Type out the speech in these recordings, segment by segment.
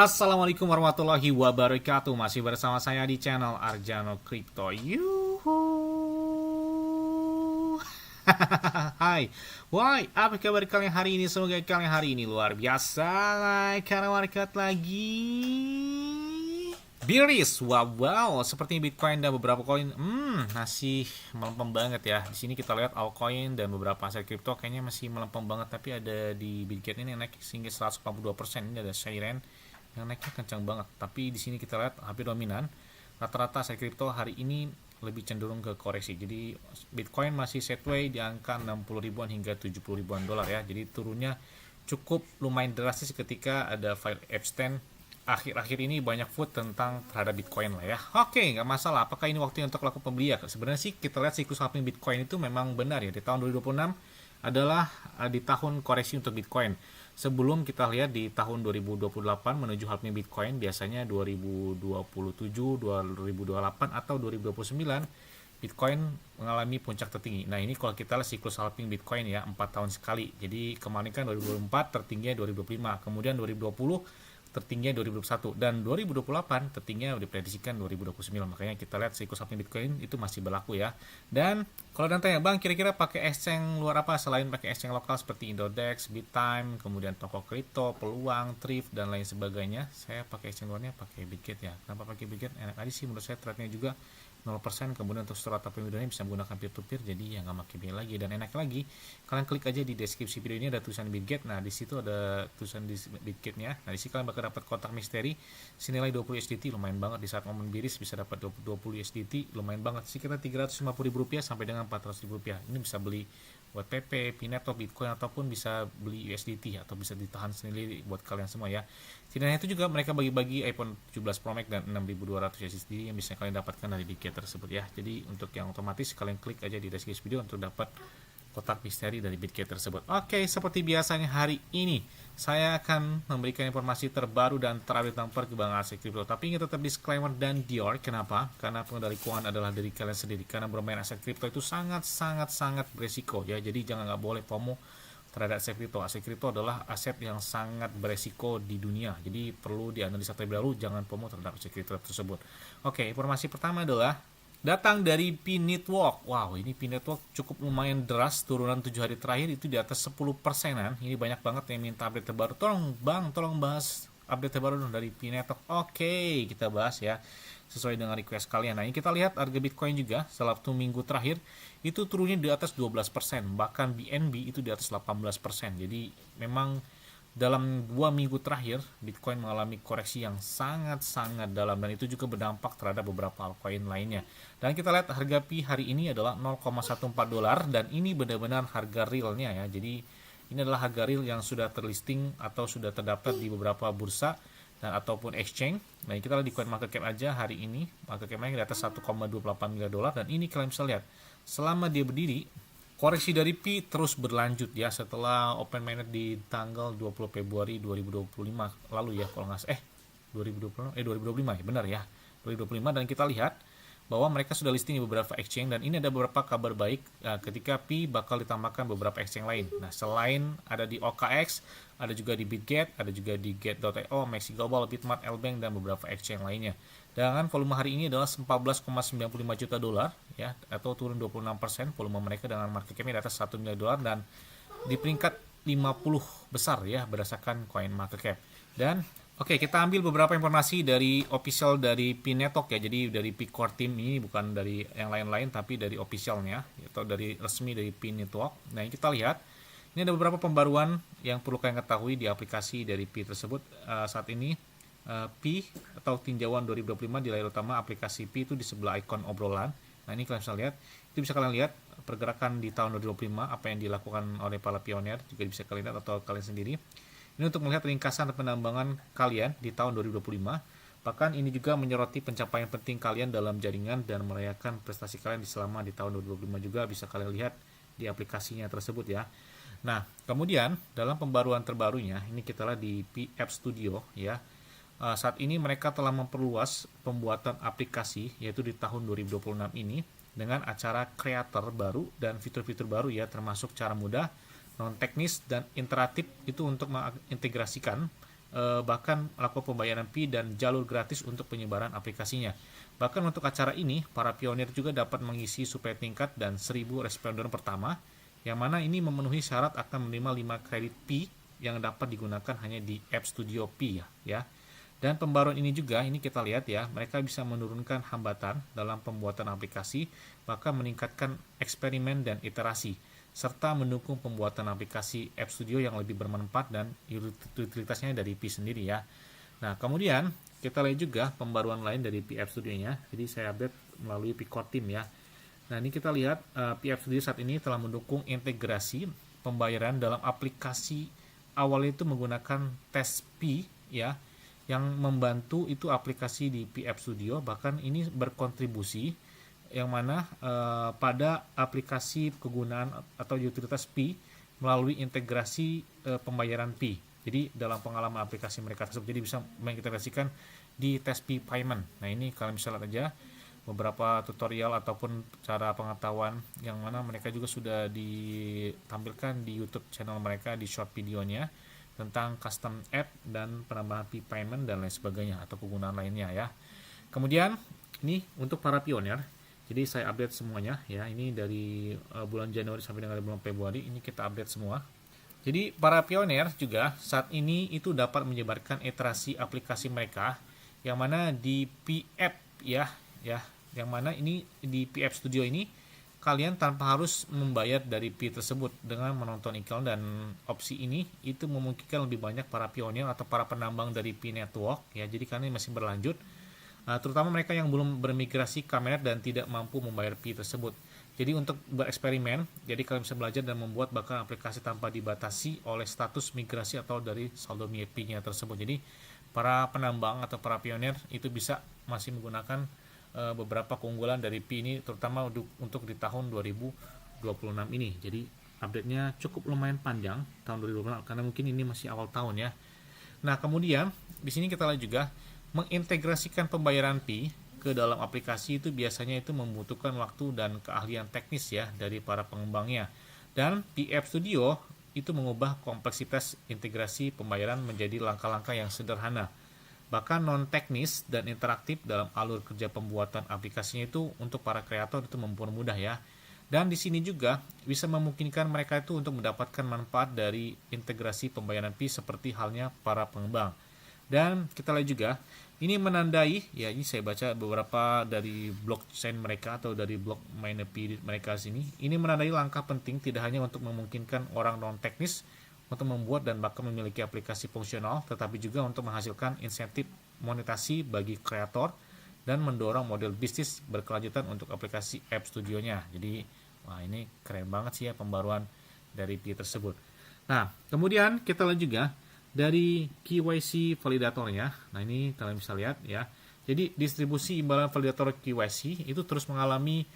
Assalamualaikum warahmatullahi wabarakatuh. Masih bersama saya di channel Arjano Crypto. Yuhu. Hai. Why? Apa kabar kalian hari ini? Semoga kalian hari ini luar biasa. Karena market lagi bearish. Wow. Sepertinya Bitcoin dan beberapa koin masih melempem banget ya. Di sini kita lihat altcoin dan beberapa aset kripto kayaknya masih melempem banget, tapi ada di Bitget ini naik hingga 182%. Ini ada Shairen yang naiknya kencang banget, tapi di sini kita lihat hampir dominan. Rata-rata aset kripto hari ini lebih cenderung ke koreksi. Jadi Bitcoin masih sideways di angka 60 ribuan hingga 70 ribuan dolar ya. Jadi turunnya cukup lumayan drastis ketika ada file Epstein. Akhir-akhir ini banyak food tentang terhadap Bitcoin lah ya. Oke, nggak masalah. Apakah ini waktunya untuk lakukan pembelian? Sebenarnya sih kita lihat siklus halving Bitcoin itu memang benar ya. Di tahun 2026 adalah di tahun koreksi untuk Bitcoin. Sebelum kita lihat di tahun 2028 menuju halving Bitcoin biasanya 2027, 2028 atau 2029 Bitcoin mengalami puncak tertinggi. Nah ini kalau kita lihat siklus halving Bitcoin ya 4 tahun sekali. Jadi kemarin kan 2024 tertingginya 2025, kemudian 2020 tertingginya 2021 dan 2028 tertingginya diprediksikan 2029. Makanya kita lihat siklus halving Bitcoin itu masih berlaku ya. Dan kalau dan tanya bang, kira-kira pakai exchange luar apa selain pakai exchange lokal seperti Indodex, Bittime, kemudian toko kripto, peluang, thrift dan lain sebagainya, saya pakai exchange luarnya pakai Bitget ya. Kenapa pakai Bitget? Enak aja sih menurut saya, trade-nya juga 0%, kemudian untuk setor atau pemidanya bisa menggunakan peer-to-peer, jadi ya nggak pakai biaya lagi. Dan enak lagi, kalian klik aja di deskripsi video ini ada tulisan Bitget. Nah di situ ada tulisan di Bitgetnya. Nah di sini kalian bakal dapat kotak misteri senilai 20 USDT, lumayan banget. Di saat momen biris bisa dapat 20 USDT, lumayan banget. Sekitar Rp350 sampai dengan Rp400. Ini bisa beli buat PP, Pinet atau Bitcoin, ataupun bisa beli USDT atau bisa ditahan sendiri buat kalian semua ya. Tidak hanya itu juga mereka bagi-bagi iPhone 17 Pro Max dan 6200 USDT yang bisa kalian dapatkan dari Bitget tersebut ya. Jadi untuk yang otomatis kalian klik aja di deskripsi video untuk dapat kotak misteri dari Bitget tersebut. Oke, seperti biasanya hari ini saya akan memberikan informasi terbaru dan terupdate tentang perkembangan aset kripto. Tapi ingat tetap disclaimer dan Dior. Kenapa? Karena pengendali keuangan adalah dari kalian sendiri. Karena bermain aset kripto itu sangat beresiko ya. Jadi jangan nggak boleh FOMO terhadap aset kripto. Aset kripto adalah aset yang sangat beresiko di dunia. Jadi perlu dianalisa terlebih dahulu, jangan FOMO terhadap aset kripto tersebut. Oke, informasi pertama adalah datang dari P-Network. Wow, ini P-Network cukup lumayan deras, turunan 7 hari terakhir itu di atas 10%-an. Ini banyak banget yang minta update terbaru. Tolong bahas update terbaru dari P-Network. Oke, kita bahas ya sesuai dengan request kalian. Nah, ini kita lihat harga Bitcoin juga setelah 1 minggu terakhir itu turunnya di atas 12%, bahkan BNB itu di atas 18%. Jadi memang dalam 2 minggu terakhir Bitcoin mengalami koreksi yang sangat dalam, dan itu juga berdampak terhadap beberapa altcoin lainnya. Dan kita lihat harga Pi hari ini adalah $0,14, dan ini benar-benar harga realnya ya. Jadi ini adalah harga real yang sudah terlisting atau sudah terdaftar di beberapa bursa dan ataupun exchange. Nah kita lihat di CoinMarketCap aja hari ini market cap-nya di atas 1,28 miliar dolar, dan ini kalian bisa lihat selama dia berdiri koreksi dari Pi terus berlanjut ya setelah open mainnet di tanggal 20 Februari 2025 lalu ya kalau nggak 2025 ya, benar ya 2025. Dan kita lihat bahwa mereka sudah listing di beberapa exchange, dan ini ada beberapa kabar baik ketika Pi bakal ditambahkan beberapa exchange lain. Nah selain ada di OKX, ada juga di Bitget, ada juga di Get.io, Maxi Global, Bitmart, Lbank, dan beberapa exchange lainnya. Dengan volume hari ini adalah 14,95 juta dolar ya, atau turun 26% volume mereka dengan market cap di atas 1 miliar dolar, dan di peringkat 50 besar ya berdasarkan CoinMarketCap. Dan oke, kita ambil beberapa informasi dari official dari P-Network ya. Jadi dari P-Core Team ini, bukan dari yang lain-lain tapi dari officialnya atau dari resmi dari P-Network. Nah, kita lihat ini ada beberapa pembaruan yang perlu kalian ketahui di aplikasi dari Pi tersebut. Saat ini Pi atau tinjauan 2025 di layar utama aplikasi Pi itu di sebelah ikon obrolan. Nah ini kalian bisa lihat, itu bisa kalian lihat pergerakan di tahun 2025 apa yang dilakukan oleh para pionir, juga bisa kalian lihat atau kalian sendiri. Ini untuk melihat ringkasan penambangan kalian di tahun 2025. Bahkan ini juga menyoroti pencapaian penting kalian dalam jaringan dan merayakan prestasi kalian selama di tahun 2025 juga bisa kalian lihat di aplikasinya tersebut ya. Nah kemudian dalam pembaruan terbarunya ini kita lihat di Pi App Studio ya. Saat ini mereka telah memperluas pembuatan aplikasi yaitu di tahun 2026 ini dengan acara kreator baru dan fitur-fitur baru ya, termasuk cara mudah, non teknis dan interaktif itu untuk mengintegrasikan bahkan melakukan pembayaran fee dan jalur gratis untuk penyebaran aplikasinya. Bahkan untuk acara ini, para pionir juga dapat mengisi supaya tingkat dan 1000 responden pertama, yang mana ini memenuhi syarat akan menerima 5 kredit fee yang dapat digunakan hanya di App Studio P ya. Dan pembaruan ini juga, ini kita lihat ya, mereka bisa menurunkan hambatan dalam pembuatan aplikasi, bahkan meningkatkan eksperimen dan iterasi, serta mendukung pembuatan aplikasi App Studio yang lebih bermanfaat dan utilitasnya dari Pi sendiri ya. Nah, kemudian kita lihat juga pembaruan lain dari Pi App Studio-nya. Jadi saya update melalui Pi Core Team ya. Nah, ini kita lihat Pi App Studio saat ini telah mendukung integrasi pembayaran dalam aplikasi awalnya itu menggunakan tes Pi ya, yang membantu itu aplikasi di Pi App Studio, bahkan ini berkontribusi yang mana pada aplikasi kegunaan atau utilitas Pi melalui integrasi pembayaran Pi. Jadi dalam pengalaman aplikasi mereka tersebut, jadi bisa mengintegrasikan di tes Pi Payment. Nah, ini kalian bisa lihat aja beberapa tutorial ataupun cara pengetahuan yang mana mereka juga sudah ditampilkan di YouTube channel mereka di short videonya tentang custom app dan penambahan fee payment dan lain sebagainya atau kegunaan lainnya ya. Kemudian ini untuk para pionir. Jadi saya update semuanya ya. Ini dari bulan Januari sampai dengan bulan Februari ini kita update semua. Jadi para pionir juga saat ini itu dapat menyebarkan iterasi aplikasi mereka yang mana di P-App ya, yang mana ini di P-App Studio ini kalian tanpa harus membayar dari Pi tersebut dengan menonton iklan, dan opsi ini itu memungkinkan lebih banyak para pionir atau para penambang dari Pi Network ya. Jadi karena ini masih berlanjut, terutama mereka yang belum bermigrasi kamera dan tidak mampu membayar Pi tersebut. Jadi untuk bereksperimen, jadi kalian bisa belajar dan membuat bahkan aplikasi tanpa dibatasi oleh status migrasi atau dari saldo Pi-nya tersebut. Jadi para penambang atau para pionir itu bisa masih menggunakan beberapa keunggulan dari Pi ini, terutama untuk di tahun 2026 ini. Jadi update-nya cukup lumayan panjang tahun 2026 karena mungkin ini masih awal tahun ya. Nah, kemudian di sini kita lihat juga mengintegrasikan pembayaran Pi ke dalam aplikasi itu biasanya itu membutuhkan waktu dan keahlian teknis ya dari para pengembangnya. Dan Pi App Studio itu mengubah kompleksitas integrasi pembayaran menjadi langkah-langkah yang sederhana, bahkan non-teknis dan interaktif dalam alur kerja pembuatan aplikasinya itu untuk para kreator itu mempermudah ya. Dan di sini juga bisa memungkinkan mereka itu untuk mendapatkan manfaat dari integrasi pembayaran Pi seperti halnya para pengembang. Dan kita lihat juga ini menandai ya, ini saya baca beberapa dari blockchain mereka atau dari blog Pi mereka sini. Ini menandai langkah penting tidak hanya untuk memungkinkan orang non-teknis untuk membuat dan bahkan memiliki aplikasi fungsional, tetapi juga untuk menghasilkan insentif monetasi bagi kreator dan mendorong model bisnis berkelanjutan untuk aplikasi App Studio-nya. Jadi, wah ini keren banget sih ya pembaruan dari Pi tersebut. Nah, kemudian kita lihat juga dari KYC validatornya. Nah, ini kalian bisa lihat ya. Jadi, distribusi imbalan validator KYC itu terus mengalami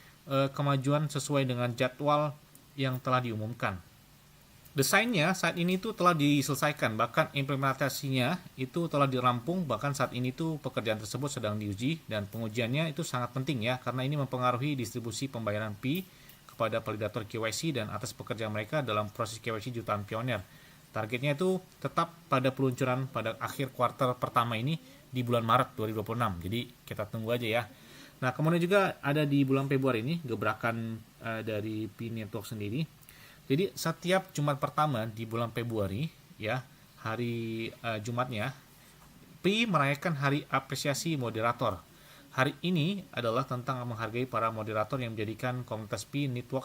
kemajuan sesuai dengan jadwal yang telah diumumkan. Desainnya saat ini tuh telah diselesaikan, bahkan implementasinya itu telah dirampung, bahkan saat ini tuh pekerjaan tersebut sedang diuji, dan pengujiannya itu sangat penting ya, karena ini mempengaruhi distribusi pembayaran Pi kepada validator KYC dan atas pekerjaan mereka dalam proses KYC jutaan pionir. Targetnya itu tetap pada peluncuran pada akhir kuartal pertama ini di bulan Maret 2026, jadi kita tunggu aja ya. Nah, kemudian juga ada di bulan Februari ini gebrakan dari Pi Network sendiri. Jadi setiap Jumat pertama di bulan Februari ya, hari Jumatnya Pi merayakan hari apresiasi moderator. Hari ini adalah tentang menghargai para moderator yang menjadikan komunitas Pi Network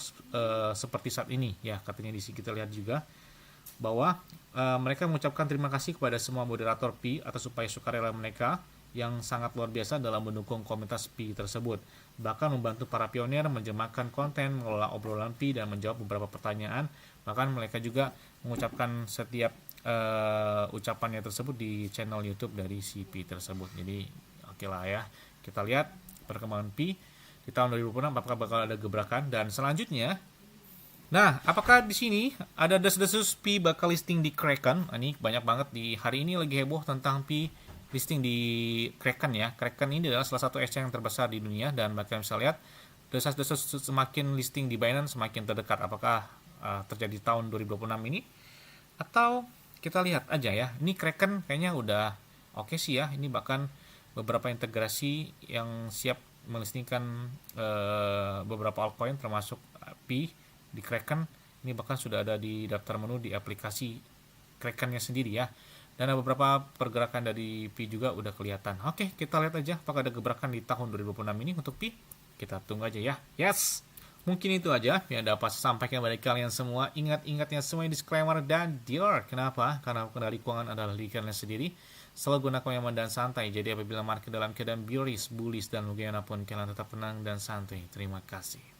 seperti saat ini ya. Katanya di sini kita lihat juga bahwa mereka mengucapkan terima kasih kepada semua moderator Pi atas upaya sukarela mereka yang sangat luar biasa dalam mendukung komunitas Pi tersebut. Bahkan membantu para pionir menjemahkan konten, mengelola obrolan Pi, dan menjawab beberapa pertanyaan. Bahkan mereka juga mengucapkan setiap ucapannya tersebut di channel YouTube dari si Pi tersebut. Jadi oke lah ya, kita lihat perkembangan Pi di tahun 2026 apakah bakal ada gebrakan. Dan selanjutnya, nah apakah di sini ada desas-desus Pi bakal listing di Kraken? Ini banyak banget di hari ini lagi heboh tentang Pi listing di Kraken ya. Kraken ini adalah salah satu exchange yang terbesar di dunia, dan kalian bisa lihat desas-desus semakin listing di Binance semakin terdekat. Apakah terjadi tahun 2026 ini, atau kita lihat aja ya. Ini Kraken kayaknya udah oke sih ya. Ini bahkan beberapa integrasi yang siap melistingkan beberapa altcoin termasuk Pi di Kraken. Ini bahkan sudah ada di daftar menu di aplikasi Krakennya sendiri ya. Dan ada beberapa pergerakan dari Pi juga udah kelihatan. Oke, kita lihat aja apakah ada gebrakan di tahun 2026 ini untuk Pi. Kita tunggu aja ya. Yes! Mungkin itu aja yang dapat saya sampaikan kepada kalian semua. Ingat-ingatnya semua disclaimer dan dealer. Kenapa? Karena kendali keuangan adalah diri kalian sendiri. Selalu gunakan yang aman dan santai. Jadi apabila market dalam keadaan bearish, bullish, dan bagaimanapun kalian tetap tenang dan santai. Terima kasih.